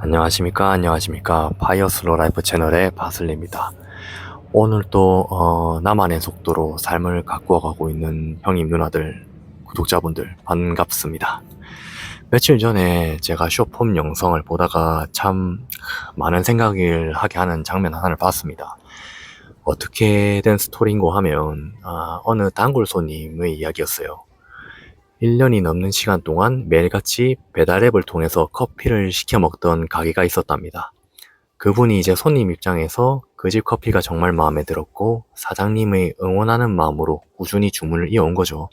안녕하십니까. 파이어 슬로 라이프 채널의 바슬리입니다. 오늘 또 나만의 속도로 삶을 가꾸어 가고 있는 형님 누나들 구독자분들 반갑습니다. 며칠 전에 제가 쇼폼 영상을 보다가 참 많은 생각을 하게 하는 장면 하나를 봤습니다. 어떻게 된 스토리인고 하면 어느 단골 손님의 이야기였어요. 1년이 넘는 시간 동안 매일같이 배달앱을 통해서 커피를 시켜 먹던 가게가 있었답니다. 그분이 이제 손님 입장에서 그 집 커피가 정말 마음에 들었고 사장님의 응원하는 마음으로 꾸준히 주문을 이어온 거죠.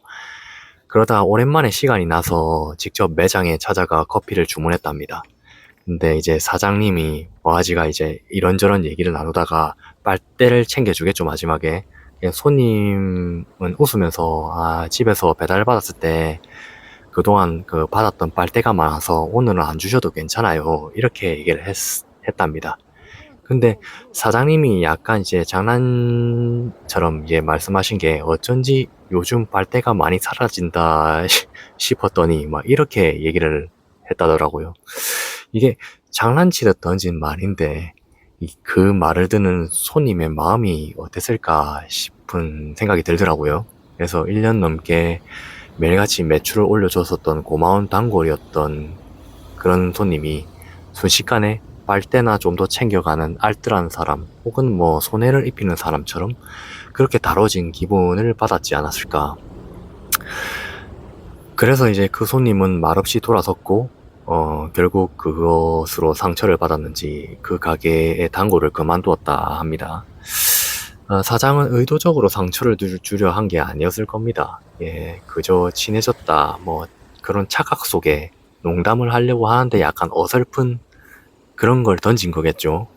그러다 오랜만에 시간이 나서 직접 매장에 찾아가 커피를 주문했답니다. 근데 이제 사장님이 와지가 이제 이런저런 얘기를 나누다가 빨대를 챙겨주겠죠, 마지막에. 예, 손님은 웃으면서 집에서 배달 받았을 때 그동안 그 받았던 빨대가 많아서 오늘은 안 주셔도 괜찮아요, 이렇게 얘기를 했답니다. 근데 사장님이 약간 이제 장난처럼 이제 말씀하신 게 어쩐지 요즘 빨대가 많이 사라진다 싶었더니 막 이렇게 얘기를 했다더라고요. 이게 장난치듯 던진 말인데 그 말을 듣는 손님의 마음이 어땠을까 싶은 생각이 들더라고요. 그래서 1년 넘게 매일같이 매출을 올려줬었던 고마운 단골이었던 그런 손님이 순식간에 빨대나 좀 더 챙겨가는 알뜰한 사람 혹은 뭐 손해를 입히는 사람처럼 그렇게 다뤄진 기분을 받았지 않았을까. 그래서 이제 그 손님은 말없이 돌아섰고 결국 그것으로 상처를 받았는지 그 가게의 단골을 그만두었다 합니다. 사장은 의도적으로 상처를 주려 한 게 아니었을 겁니다. 예, 그저 친해졌다 뭐 그런 착각 속에 농담을 하려고 하는데 약간 어설픈 그런 걸 던진 거겠죠.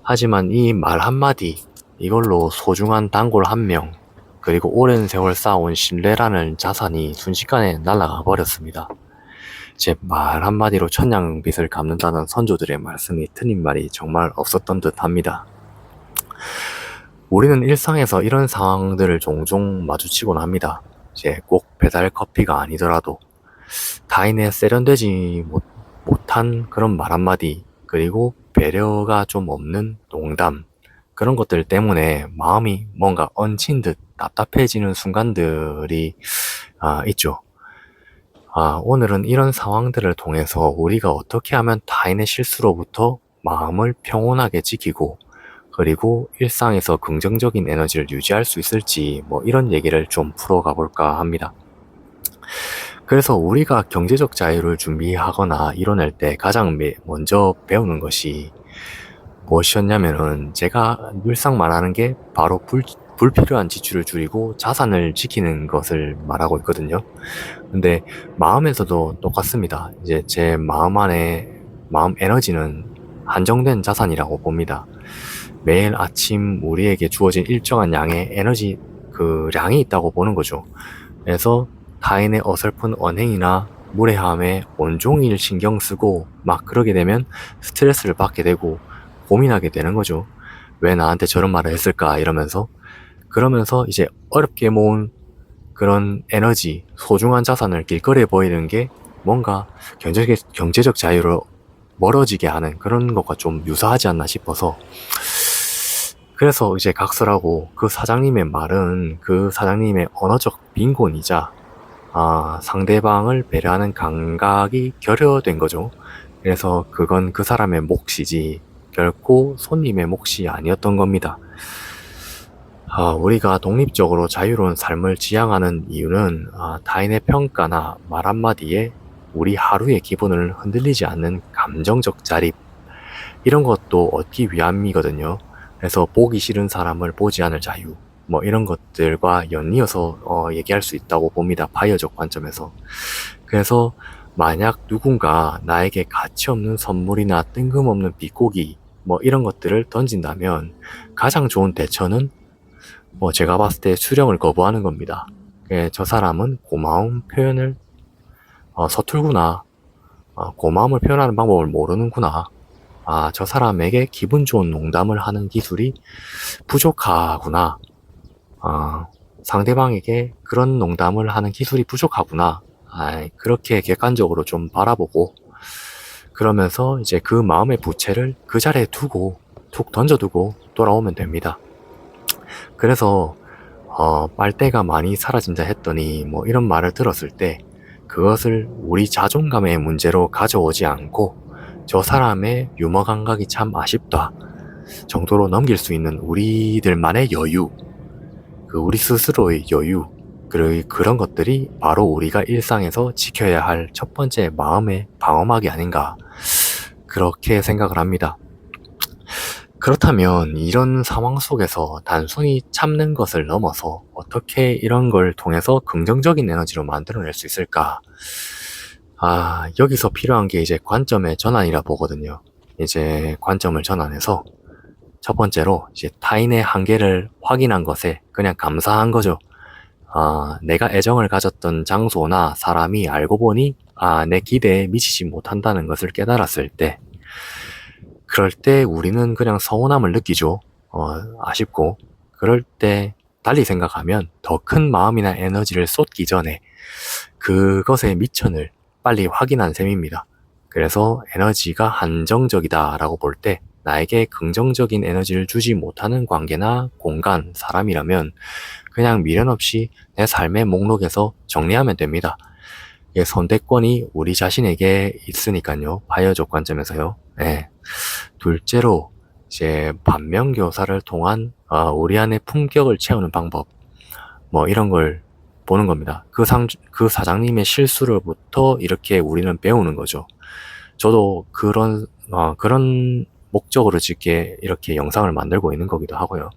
하지만 이 말 한마디, 이걸로 소중한 단골 한 명, 그리고 오랜 세월 쌓아온 신뢰라는 자산이 순식간에 날아가 버렸습니다. 제 말 한마디로 천냥빚을 갚는다는 선조들의 말씀이 틀린 말이 정말 없었던 듯 합니다. 우리는 일상에서 이런 상황들을 종종 마주치곤 합니다. 이제 꼭 배달 커피가 아니더라도 타인의 세련되지 못한 그런 말 한마디, 그리고 배려가 좀 없는 농담, 그런 것들 때문에 마음이 뭔가 얹힌 듯 답답해지는 순간들이 있죠. 오늘은 이런 상황들을 통해서 우리가 어떻게 하면 타인의 실수로부터 마음을 평온하게 지키고 그리고 일상에서 긍정적인 에너지를 유지할 수 있을지 뭐 이런 얘기를 좀 풀어가 볼까 합니다. 그래서 우리가 경제적 자유를 준비하거나 이뤄낼 때 가장 먼저 배우는 것이 무엇이었냐면은 제가 늘상 말하는 게 바로 불필요한 지출을 줄이고 자산을 지키는 것을 말하고 있거든요. 근데 마음에서도 똑같습니다. 이제 제 마음 안에 마음 에너지는 한정된 자산이라고 봅니다. 매일 아침 우리에게 주어진 일정한 양의 에너지 그 량이 있다고 보는 거죠. 그래서 타인의 어설픈 언행이나 무례함에 온종일 신경 쓰고 막 그러게 되면 스트레스를 받게 되고 고민하게 되는 거죠. 왜 나한테 저런 말을 했을까 이러면서. 그러면서 이제 어렵게 모은 그런 에너지, 소중한 자산을 길거리에 보이는 게 뭔가 경제적 자유로 멀어지게 하는 그런 것과 좀 유사하지 않나 싶어서, 그래서 이제 각설하고 그 사장님의 말은 그 사장님의 언어적 빈곤이자 상대방을 배려하는 감각이 결여된 거죠. 그래서 그건 그 사람의 몫이지 결코 손님의 몫이 아니었던 겁니다. 우리가 독립적으로 자유로운 삶을 지향하는 이유는 타인의 평가나 말 한마디에 우리 하루의 기분을 흔들리지 않는 감정적 자립, 이런 것도 얻기 위함이거든요. 그래서 보기 싫은 사람을 보지 않을 자유, 뭐 이런 것들과 연이어서 얘기할 수 있다고 봅니다. 바이어적 관점에서. 그래서 만약 누군가 나에게 가치 없는 선물이나 뜬금없는 비꼬기 뭐 이런 것들을 던진다면 가장 좋은 대처는 뭐 제가 봤을 때 수령을 거부하는 겁니다. 저 사람은 고마움 표현을 서툴구나. 고마움을 표현하는 방법을 모르는구나. 저 사람에게 기분 좋은 농담을 하는 기술이 부족하구나. 상대방에게 그런 농담을 하는 기술이 부족하구나. 그렇게 객관적으로 좀 바라보고, 그러면서 이제 그 마음의 부채를 그 자리에 두고 툭 던져두고 돌아오면 됩니다. 그래서 빨대가 많이 사라진다 했더니 뭐 이런 말을 들었을 때 그것을 우리 자존감의 문제로 가져오지 않고 저 사람의 유머 감각이 참 아쉽다 정도로 넘길 수 있는 우리들만의 여유, 그 우리 스스로의 여유, 그리고 그런 것들이 바로 우리가 일상에서 지켜야 할 첫 번째 마음의 방어막이 아닌가 그렇게 생각을 합니다. 그렇다면 이런 상황 속에서 단순히 참는 것을 넘어서 어떻게 이런 걸 통해서 긍정적인 에너지로 만들어낼 수 있을까? 여기서 필요한 게 이제 관점의 전환이라 보거든요. 이제 관점을 전환해서 첫 번째로 이제 타인의 한계를 확인한 것에 그냥 감사한 거죠. 내가 애정을 가졌던 장소나 사람이 알고 보니 내 기대에 미치지 못한다는 것을 깨달았을 때 그럴 때 우리는 그냥 서운함을 느끼죠. 아쉽고. 그럴 때 달리 생각하면 더 큰 마음이나 에너지를 쏟기 전에 그것의 미천을 빨리 확인한 셈입니다. 그래서 에너지가 한정적이다라고 볼 때 나에게 긍정적인 에너지를 주지 못하는 관계나 공간, 사람이라면 그냥 미련 없이 내 삶의 목록에서 정리하면 됩니다. 이게 선택권이 우리 자신에게 있으니까요. 바이오족 관점에서요. 네. 둘째로 이제 반면교사를 통한 우리 안의 품격을 채우는 방법 뭐 이런 걸 보는 겁니다. 그 사장님의 실수로부터 이렇게 우리는 배우는 거죠. 저도 그런 목적으로 짓게 이렇게 영상을 만들고 있는 거기도 하고요.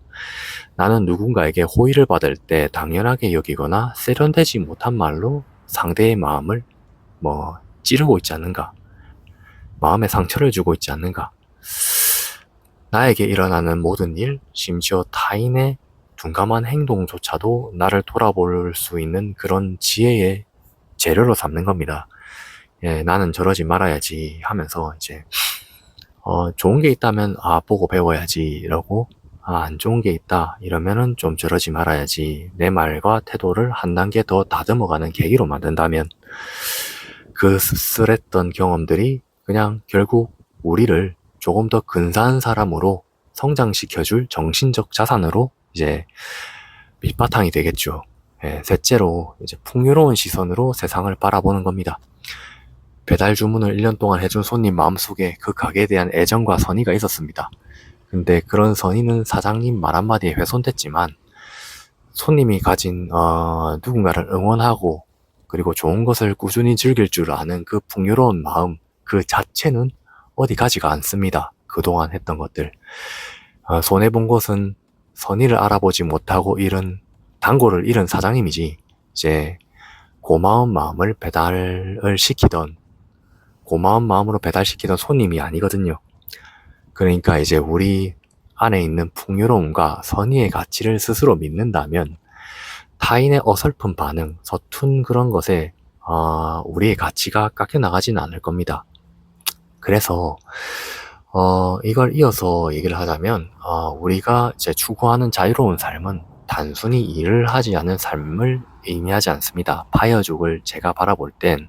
나는 누군가에게 호의를 받을 때 당연하게 여기거나 세련되지 못한 말로 상대의 마음을 찌르고 있지 않는가? 마음에 상처를 주고 있지 않는가? 나에게 일어나는 모든 일, 심지어 타인의 둔감한 행동조차도 나를 돌아볼 수 있는 그런 지혜의 재료로 삼는 겁니다. 예, 나는 저러지 말아야지 하면서 이제 좋은 게 있다면 보고 배워야지 이러고 안 좋은 게 있다 이러면은 좀 저러지 말아야지 내 말과 태도를 한 단계 더 다듬어가는 계기로 만든다면 그 씁쓸했던 경험들이 그냥 결국 우리를 조금 더 근사한 사람으로 성장시켜줄 정신적 자산으로 이제 밑바탕이 되겠죠. 예, 셋째로 이제 풍요로운 시선으로 세상을 바라보는 겁니다. 배달 주문을 1년 동안 해준 손님 마음속에 그 가게에 대한 애정과 선의가 있었습니다. 근데 그런 선의는 사장님 말 한마디에 훼손됐지만 손님이 가진 누군가를 응원하고 그리고 좋은 것을 꾸준히 즐길 줄 아는 그 풍요로운 마음 그 자체는 어디 가지가 않습니다. 그동안 했던 것들. 손해본 것은 선의를 알아보지 못하고 단골을 잃은 사장님이지 이제 고마운 마음을 고마운 마음으로 배달시키던 손님이 아니거든요. 그러니까 이제 우리 안에 있는 풍요로움과 선의의 가치를 스스로 믿는다면 타인의 어설픈 반응, 서툰 그런 것에 우리의 가치가 깎여나가지는 않을 겁니다. 그래서 이걸 이어서 얘기를 하자면 우리가 이제 추구하는 자유로운 삶은 단순히 일을 하지 않은 삶을 의미하지 않습니다. 파이어족을 제가 바라볼 땐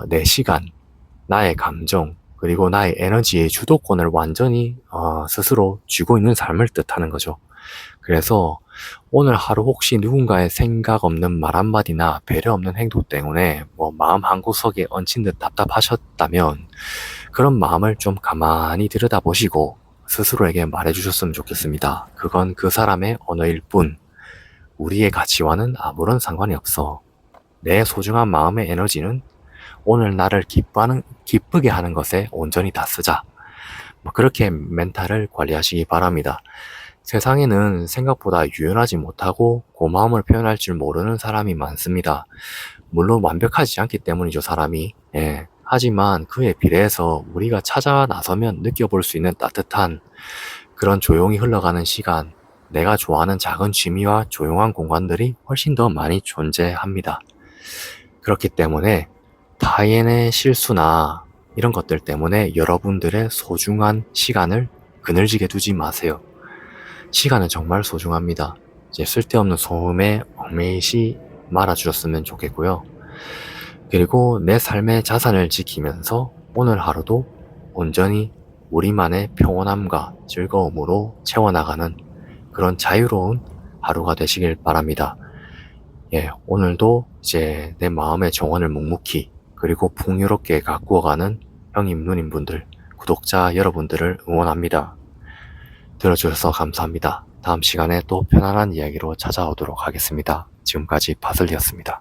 내 시간, 나의 감정, 그리고 나의 에너지의 주도권을 완전히 스스로 쥐고 있는 삶을 뜻하는 거죠. 그래서 오늘 하루 혹시 누군가의 생각 없는 말 한마디나 배려 없는 행동 때문에 마음 한구석에 얹힌 듯 답답하셨다면 그런 마음을 좀 가만히 들여다보시고 스스로에게 말해주셨으면 좋겠습니다. 그건 그 사람의 언어일 뿐 우리의 가치와는 아무런 상관이 없어. 내 소중한 마음의 에너지는 오늘 나를 기쁘게 하는 것에 온전히 다 쓰자. 그렇게 멘탈을 관리하시기 바랍니다. 세상에는 생각보다 유연하지 못하고 고마움을 표현할 줄 모르는 사람이 많습니다. 물론 완벽하지 않기 때문이죠, 사람이. 예. 하지만 그에 비례해서 우리가 찾아 나서면 느껴볼 수 있는 따뜻한 그런 조용히 흘러가는 시간, 내가 좋아하는 작은 취미와 조용한 공간들이 훨씬 더 많이 존재합니다. 그렇기 때문에 타인의 실수나 이런 것들 때문에 여러분들의 소중한 시간을 그늘지게 두지 마세요. 시간은 정말 소중합니다. 이제 쓸데없는 소음에 얽매이시 말아주셨으면 좋겠고요. 그리고 내 삶의 자산을 지키면서 오늘 하루도 온전히 우리만의 평온함과 즐거움으로 채워나가는 그런 자유로운 하루가 되시길 바랍니다. 예, 오늘도 이제 내 마음의 정원을 묵묵히 그리고 풍요롭게 가꾸어가는 형님, 누님분들, 구독자 여러분들을 응원합니다. 들어주셔서 감사합니다. 다음 시간에 또 편안한 이야기로 찾아오도록 하겠습니다. 지금까지 바슬리였습니다.